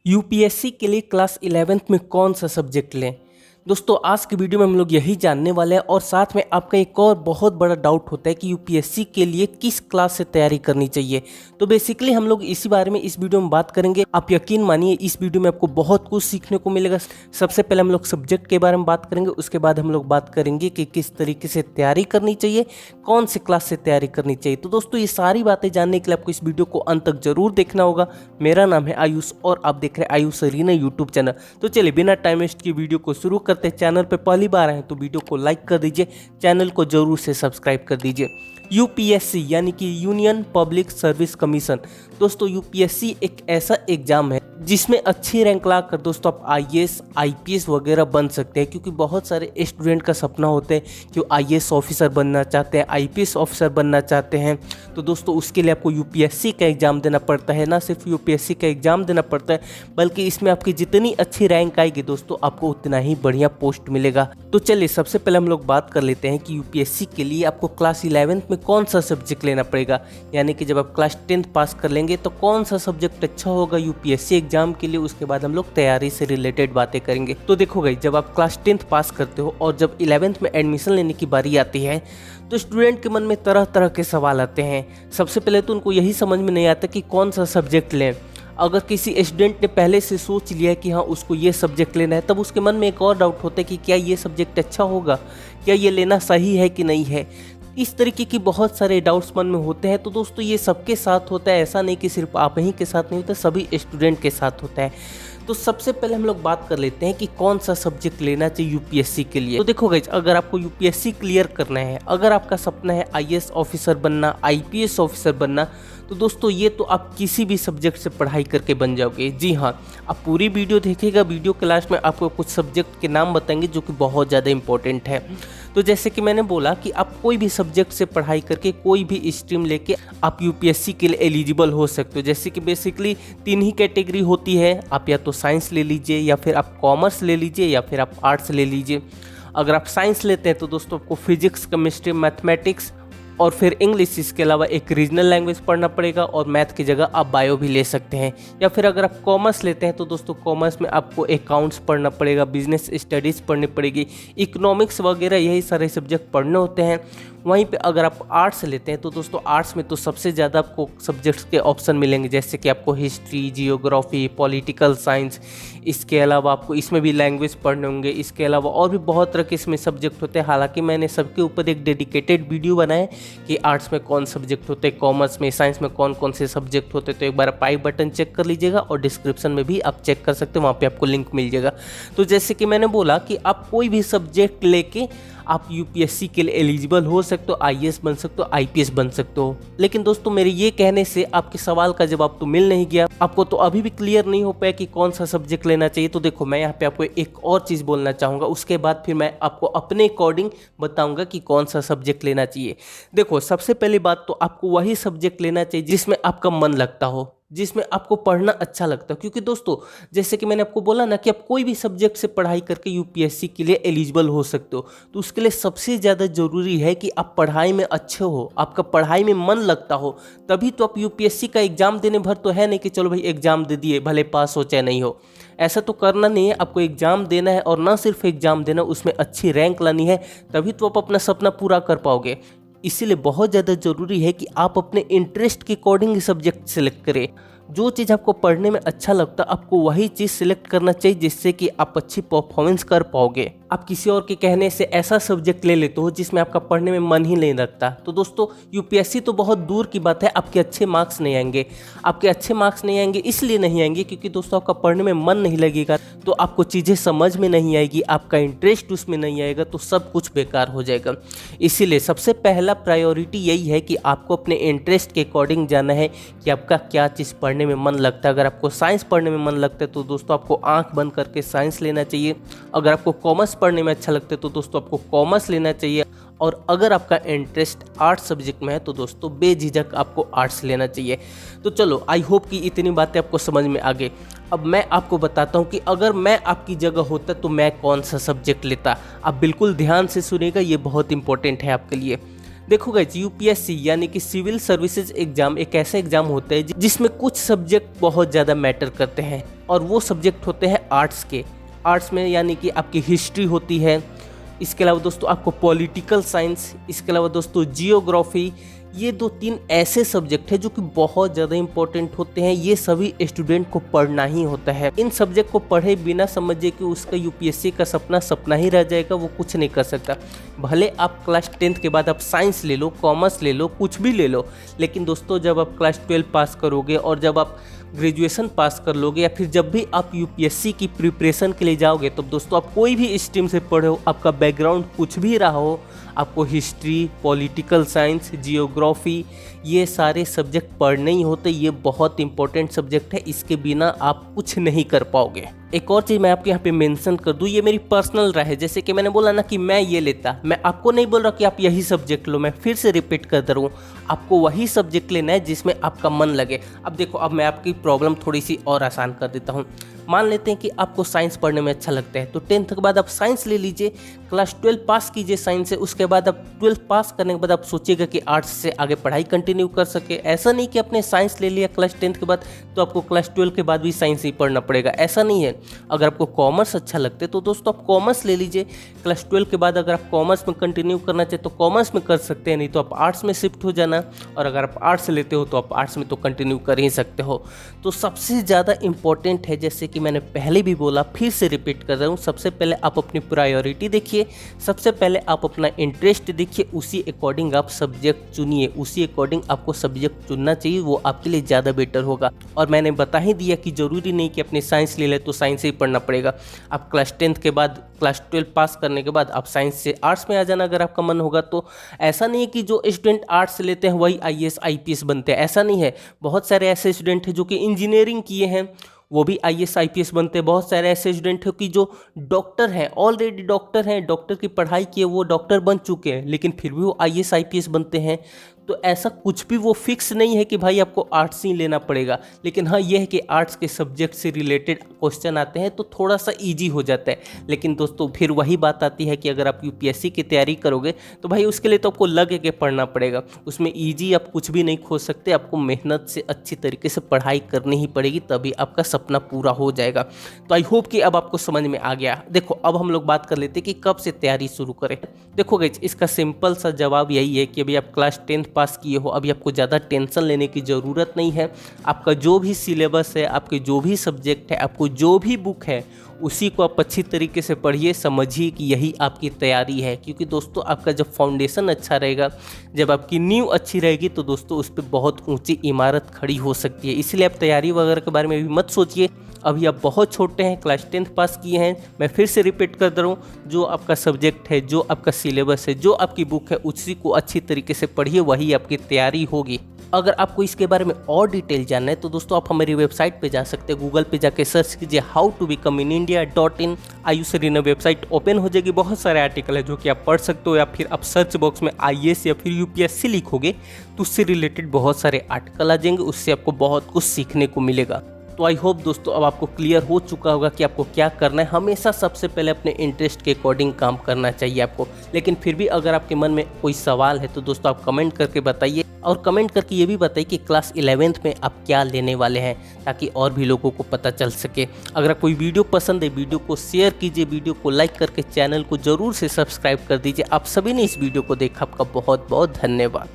UPSC के लिए class 11th में कौन सा सब्जेक्ट लें। दोस्तों आज की वीडियो में हम लोग यही जानने वाले हैं और साथ में आपका एक और बहुत बड़ा डाउट होता है कि यूपीएससी के लिए किस क्लास से तैयारी करनी चाहिए। तो बेसिकली हम लोग इसी बारे में इस वीडियो में बात करेंगे। आप यकीन मानिए इस वीडियो में आपको बहुत कुछ सीखने को मिलेगा। सबसे पहले हम लोग सब्जेक्ट के बारे में बात करेंगे, उसके बाद हम लोग बात करेंगे कि किस तरीके से तैयारी करनी चाहिए, कौन से क्लास से तैयारी करनी चाहिए। तो दोस्तों ये सारी बातें जानने के लिए आपको इस वीडियो को अंत तक जरूर देखना होगा। मेरा नाम है आयुष और आप देख रहे हैं आयुष अरीना यूट्यूब चैनल। तो चलिए बिना टाइम वेस्ट की वीडियो को शुरू करते हैं। चैनल पे पहली बार आए तो वीडियो को लाइक कर दीजिए, चैनल को जरूर से सब्सक्राइब कर दीजिए। यूपीएससी यानी कि यूनियन पब्लिक सर्विस कमीशन। दोस्तों यूपीएससी एक ऐसा एग्जाम है जिसमें अच्छी रैंक लाकर दोस्तों आप आईएएस आईपीएस वगैरह बन सकते हैं, क्योंकि बहुत सारे स्टूडेंट का सपना होता है कि वो आईएएस ऑफिसर बनना चाहते हैं, आईपीएस ऑफिसर बनना चाहते हैं। तो दोस्तों उसके लिए आपको यूपीएससी का एग्ज़ाम देना पड़ता है। ना सिर्फ यूपीएससी का एग्ज़ाम देना पड़ता है बल्कि इसमें आपकी जितनी अच्छी रैंक आएगी दोस्तों आपको उतना ही बढ़िया पोस्ट मिलेगा। तो चलिए सबसे पहले हम लोग बात कर लेते हैं कि यूपीएससी के लिए आपको क्लास 11th में कौन सा सब्जेक्ट लेना पड़ेगा। यानी कि जब आप क्लास 10th पास कर लेंगे तो कौन सा सब्जेक्ट अच्छा होगा यूपीएससी एग्जाम के लिए। उसके बाद हम लोग तैयारी से रिलेटेड बातें करेंगे। तो देखो गाइस, जब आप क्लास 10th पास करते हो और जब 11th में एडमिशन लेने की बारी आती है तो स्टूडेंट के मन में तरह तरह के सवाल आते हैं। सबसे पहले तो उनको यही समझ में नहीं आता कि कौन सा सब्जेक्ट लें। अगर किसी स्टूडेंट ने पहले से सोच लिया है कि हाँ उसको ये सब्जेक्ट लेना है, तब उसके मन में एक और डाउट होता है कि क्या ये सब्जेक्ट अच्छा होगा, क्या ये लेना सही है कि नहीं है। इस तरीके की बहुत सारे डाउट्स मन में होते हैं। तो दोस्तों ये सबके साथ होता है, ऐसा नहीं कि सिर्फ आप ही के साथ नहीं होता, सभी स्टूडेंट के साथ होता है। तो सबसे पहले हम लोग बात कर लेते हैं कि कौन सा सब्जेक्ट लेना चाहिए यूपीएससी के लिए। तो देखो गाइस, अगर आपको यूपीएससी क्लियर करना है, अगर आपका सपना है आईएएस ऑफिसर बनना, आईपीएस ऑफिसर बनना, तो दोस्तों ये तो आप किसी भी सब्जेक्ट से पढ़ाई करके बन जाओगे। जी हाँ, आप पूरी वीडियो देखिएगा। वीडियो के लास्ट में आपको कुछ सब्जेक्ट के नाम बताएंगे जो कि बहुत ज़्यादा इंपॉर्टेंट है। तो जैसे कि मैंने बोला कि आप कोई भी सब्जेक्ट से पढ़ाई करके कोई भी स्ट्रीम लेके आप यूपीएससी के लिए एलिजिबल हो सकते हो। जैसे कि बेसिकली 3 ही कैटेगरी होती है, आप या तो साइंस ले लीजिए, या फिर आप कॉमर्स ले लीजिए, या फिर आप आर्ट्स ले लीजिए। अगर आप साइंस लेते हैं तो दोस्तों आपको फिजिक्स, केमिस्ट्री, मैथमेटिक्स और फिर इंग्लिश, इसके अलावा एक रीजनल लैंग्वेज पढ़ना पड़ेगा और मैथ की जगह आप बायो भी ले सकते हैं। या फिर अगर आप कॉमर्स लेते हैं तो दोस्तों कॉमर्स में आपको अकाउंट्स पढ़ना पड़ेगा, बिजनेस स्टडीज़ पढ़नी पड़ेगी, इकोनॉमिक्स वगैरह यही सारे सब्जेक्ट पढ़ने होते हैं। वहीं पे अगर आप आर्ट्स लेते हैं तो दोस्तों आर्ट्स में तो सबसे ज़्यादा आपको सब्जेक्ट्स के ऑप्शन मिलेंगे, जैसे कि आपको हिस्ट्री, जियोग्राफी, पॉलिटिकल साइंस, इसके अलावा आपको इसमें भी लैंग्वेज पढ़ने होंगे। इसके अलावा और भी बहुत तरह के इसमें सब्जेक्ट होते हैं। हालांकि मैंने सबके ऊपर एक डेडिकेटेड वीडियो बनाया कि आर्ट्स में कौन सब्जेक्ट होते हैं, कॉमर्स में, साइंस में कौन कौन से सब्जेक्ट होते हैं। तो एक बार आप आई बटन चेक कर लीजिएगा और डिस्क्रिप्शन में भी आप चेक कर सकते हैं, वहाँ पे आपको लिंक मिल जाएगा। तो जैसे कि मैंने बोला कि आप कोई भी सब्जेक्ट लेके आप यूपीएससी के लिए एलिजिबल हो सकते हो, आईएएस बन सकते हो, आईपीएस बन सकते हो। लेकिन दोस्तों मेरे ये कहने से आपके सवाल का जवाब तो मिल नहीं गया, आपको तो अभी भी क्लियर नहीं हो पाया कि कौन सा सब्जेक्ट लेना चाहिए। तो देखो मैं यहाँ पे आपको एक और चीज़ बोलना चाहूँगा, उसके बाद फिर मैं आपको अपने अकॉर्डिंग बताऊँगा कि कौन सा सब्जेक्ट लेना चाहिए। देखो सबसे पहली बात तो आपको वही सब्जेक्ट लेना चाहिए जिसमें आपका मन लगता हो, जिसमें आपको पढ़ना अच्छा लगता है। क्योंकि दोस्तों जैसे कि मैंने आपको बोला ना कि आप कोई भी सब्जेक्ट से पढ़ाई करके यूपीएससी के लिए एलिजिबल हो सकते हो, तो उसके लिए सबसे ज़्यादा ज़रूरी है कि आप पढ़ाई में अच्छे हो, आपका पढ़ाई में मन लगता हो, तभी तो आप यूपीएससी का एग्ज़ाम देने भर तो है नहीं कि चलो भाई एग्ज़ाम दे दिए भले पास हो चाहे नहीं हो। ऐसा तो करना नहीं है, आपको एग्ज़ाम देना है और ना सिर्फ एग्ज़ाम देना, उसमें अच्छी रैंक लानी है, तभी तो आप अपना सपना पूरा कर पाओगे। इसीलिए बहुत ज़्यादा ज़रूरी है कि आप अपने इंटरेस्ट के अकॉर्डिंग सब्जेक्ट सेलेक्ट करें। जो चीज़ आपको पढ़ने में अच्छा लगता है आपको वही चीज़ सिलेक्ट करना चाहिए, जिससे कि आप अच्छी परफॉर्मेंस कर पाओगे। आप किसी और के कहने से ऐसा सब्जेक्ट ले लेते हो जिसमें आपका पढ़ने में मन ही नहीं लगता, तो दोस्तों यूपीएससी तो बहुत दूर की बात है, आपके अच्छे मार्क्स नहीं आएंगे। आपके अच्छे मार्क्स नहीं आएंगे इसलिए नहीं आएंगे क्योंकि दोस्तों आपका पढ़ने में मन नहीं लगेगा, तो आपको चीज़ें समझ में नहीं आएगी, आपका इंटरेस्ट उसमें नहीं आएगा, तो सब कुछ बेकार हो जाएगा। इसीलिए सबसे पहला प्रायोरिटी यही है कि आपको अपने इंटरेस्ट के अकॉर्डिंग जाना है कि आपका क्या चीज़ पढ़ने में मन लगता है। अगर आपको साइंस पढ़ने में मन लगता है तो दोस्तों आपको आंख बंद करके साइंस लेना चाहिए। अगर आपको कॉमर्स पढ़ने में अच्छा लगता है तो दोस्तों आपको कॉमर्स लेना चाहिए। और अगर आपका इंटरेस्ट आर्ट्स सब्जेक्ट में है तो दोस्तों बेझिझक आपको आर्ट्स लेना चाहिए। तो चलो आई होप कि इतनी बातें आपको समझ में आ गई। अब मैं आपको बताता हूँ कि अगर मैं आपकी जगह होता तो मैं कौन सा सब्जेक्ट लेता। आप बिल्कुल ध्यान से सुनिएगा, ये बहुत इंपॉर्टेंट है आपके लिए। देखो गाइस, यूपीएससी यानी कि सिविल सर्विसेज एग्जाम एक ऐसा एग्जाम होता है जिसमें कुछ सब्जेक्ट बहुत ज़्यादा मैटर करते हैं, और वो सब्जेक्ट होते हैं आर्ट्स के। आर्ट्स में यानी कि आपकी हिस्ट्री होती है, इसके अलावा दोस्तों आपको पॉलिटिकल साइंस, इसके अलावा दोस्तों जियोग्राफी। ये 2-3 ऐसे सब्जेक्ट हैं जो कि बहुत ज़्यादा इंपॉर्टेंट होते हैं। ये सभी स्टूडेंट को पढ़ना ही होता है। इन सब्जेक्ट को पढ़े बिना समझे कि उसका यूपीएससी का सपना ही रह जाएगा, वो कुछ नहीं कर सकता। भले आप क्लास 10th के बाद आप साइंस ले लो, कॉमर्स ले लो, कुछ भी ले लो, लेकिन दोस्तों जब आप क्लास 12 पास करोगे और जब आप ग्रेजुएशन पास कर लोगे या फिर जब भी आप यूपीएससी की प्रिपरेशन के लिए जाओगे, तो दोस्तों आप कोई भी स्ट्रीम से पढ़े हो, आपका बैकग्राउंड कुछ भी रहा हो, आपको हिस्ट्री, पॉलिटिकल साइंस, जियोग्राफी, ये सारे सब्जेक्ट पढ़ने ही होते। ये बहुत इंपॉर्टेंट सब्जेक्ट है, इसके बिना आप कुछ नहीं कर पाओगे। एक और चीज़ मैं आपके यहाँ पे मेंशन कर दूँ, ये मेरी पर्सनल राय है। जैसे कि मैंने बोला ना कि मैं ये लेता, मैं आपको नहीं बोल रहा कि आप यही सब्जेक्ट लो, मैं फिर से रिपीट कर दे रहा हूँ, आपको वही सब्जेक्ट लेना है जिसमें आपका मन लगे। अब देखो, अब मैं आपकी प्रॉब्लम थोड़ी सी और आसान कर देता हूँ। मान लेते हैं कि आपको साइंस पढ़ने में अच्छा लगता है, तो 10th के बाद आप साइंस ले लीजिए, क्लास 12 पास कीजिए साइंस से, उसके बाद आप 12 पास करने के बाद आप सोचिएगा कि आर्ट्स से आगे पढ़ाई कंटिन्यू कर सके। ऐसा नहीं कि आपने साइंस ले लिया क्लास 10th के बाद तो आपको क्लास 12 के बाद भी साइंस ही पढ़ना पड़ेगा, ऐसा नहीं है। अगर आपको कॉमर्स अच्छा लगता है तो दोस्तों आप कॉमर्स ले लीजिए, क्लास 12 के बाद अगर आप कॉमर्स में कंटिन्यू करना चाहे तो कॉमर्स में कर सकते हैं, नहीं तो आप आर्ट्स में शिफ्ट हो जाना, और अगर आप आर्ट्स लेते हो तो आप आर्ट्स में तो कंटिन्यू कर ही सकते हो। तो सबसे ज़्यादा इंपॉर्टेंट है, जैसे कि मैंने पहले भी बोला, फिर से रिपीट कर रहा हूँ, सबसे पहले आप अपनी प्रायोरिटी देखिए, सबसे पहले आप अपना इंटरेस्ट देखिए, उसी अकॉर्डिंग आप सब्जेक्ट चुनिए, उसी अकॉर्डिंग आपको सब्जेक्ट चुनना चाहिए, वो आपके लिए ज़्यादा बेटर होगा। और मैंने बता ही दिया कि ज़रूरी नहीं कि अपने साइंस ले ले तो साइंस ही पढ़ना पड़ेगा। आप क्लास 10th के बाद, क्लास 12 पास करने के बाद आप साइंस से आर्ट्स में आ जाना अगर आपका मन होगा तो। ऐसा नहीं है कि जो स्टूडेंट आर्ट्स लेते हैं वही IAS IPS बनते हैं, ऐसा नहीं है। बहुत सारे ऐसे स्टूडेंट हैं जो कि इंजीनियरिंग किए हैं, वो भी IAS IPS बनते हैं। बहुत सारे ऐसे स्टूडेंट हैं कि जो डॉक्टर हैं, ऑलरेडी डॉक्टर हैं, डॉक्टर की पढ़ाई किए, वो डॉक्टर बन चुके हैं, लेकिन फिर भी वो IAS IPS बनते हैं। तो ऐसा कुछ भी वो फिक्स नहीं है कि भाई आपको आर्ट्स ही लेना पड़ेगा। लेकिन हाँ, ये है कि आर्ट्स के सब्जेक्ट से रिलेटेड क्वेश्चन आते हैं तो थोड़ा सा ईजी हो जाता है। लेकिन दोस्तों फिर वही बात आती है कि अगर आप यूपीएससी की तैयारी करोगे तो भाई उसके लिए तो आपको लग के पढ़ना पड़ेगा। उसमें ईजी आप कुछ भी नहीं खोज सकते, आपको मेहनत से अच्छी तरीके से पढ़ाई करनी ही पड़ेगी, तभी आपका सपना पूरा हो जाएगा। तो आई होप कि अब आपको समझ में आ गया। देखो, अब हम लोग बात कर लेते हैं कि कब से तैयारी शुरू करें। देखो गाइस, इसका सिंपल सा जवाब यही है कि अभी आप क्लास 10th पास किए हो, अभी आपको ज़्यादा टेंशन लेने की ज़रूरत नहीं है। आपका जो भी सिलेबस है, आपके जो भी सब्जेक्ट है, आपको जो भी बुक है, उसी को आप अच्छी तरीके से पढ़िए, समझिए कि यही आपकी तैयारी है। क्योंकि दोस्तों आपका जब फाउंडेशन अच्छा रहेगा, जब आपकी नींव अच्छी रहेगी, तो दोस्तों उस पर बहुत ऊंची इमारत खड़ी हो सकती है। इसलिए आप तैयारी वगैरह के बारे में भी मत सोचिए। अभी आप बहुत छोटे हैं, क्लास 10th पास किए हैं। मैं फिर से रिपीट कर रहा हूँ, जो आपका सब्जेक्ट है, जो आपका सिलेबस है, जो आपकी बुक है, उसी को अच्छी तरीके से पढ़िए, वही आपकी तैयारी होगी। अगर आपको इसके बारे में और डिटेल जानना है तो दोस्तों आप हमारी वेबसाइट पे जा सकते हैं। गूगल पे जाके सर्च कीजिए howtobecomeindia.in। आयुष वेबसाइट ओपन हो जाएगी। बहुत सारे आर्टिकल है जो कि आप पढ़ सकते हो, या फिर आप सर्च बॉक्स में IAS या फिर यूपीएससी लिखोगे तो उससे रिलेटेड बहुत सारे आर्टिकल आ जाएंगे। उससे आपको बहुत कुछ सीखने को मिलेगा। तो आई होप दोस्तों अब आपको क्लियर हो चुका होगा कि आपको क्या करना है। हमेशा सबसे पहले अपने इंटरेस्ट के अकॉर्डिंग काम करना चाहिए आपको। लेकिन फिर भी अगर आपके मन में कोई सवाल है तो दोस्तों आप कमेंट करके बताइए, और कमेंट करके ये भी बताइए कि क्लास 11th में आप क्या लेने वाले हैं, ताकि और भी लोगों को पता चल सके। अगर कोई वीडियो पसंद है, वीडियो को शेयर कीजिए, वीडियो को लाइक करके चैनल को ज़रूर से सब्सक्राइब कर दीजिए। आप सभी ने इस वीडियो को देखा, आपका बहुत बहुत धन्यवाद।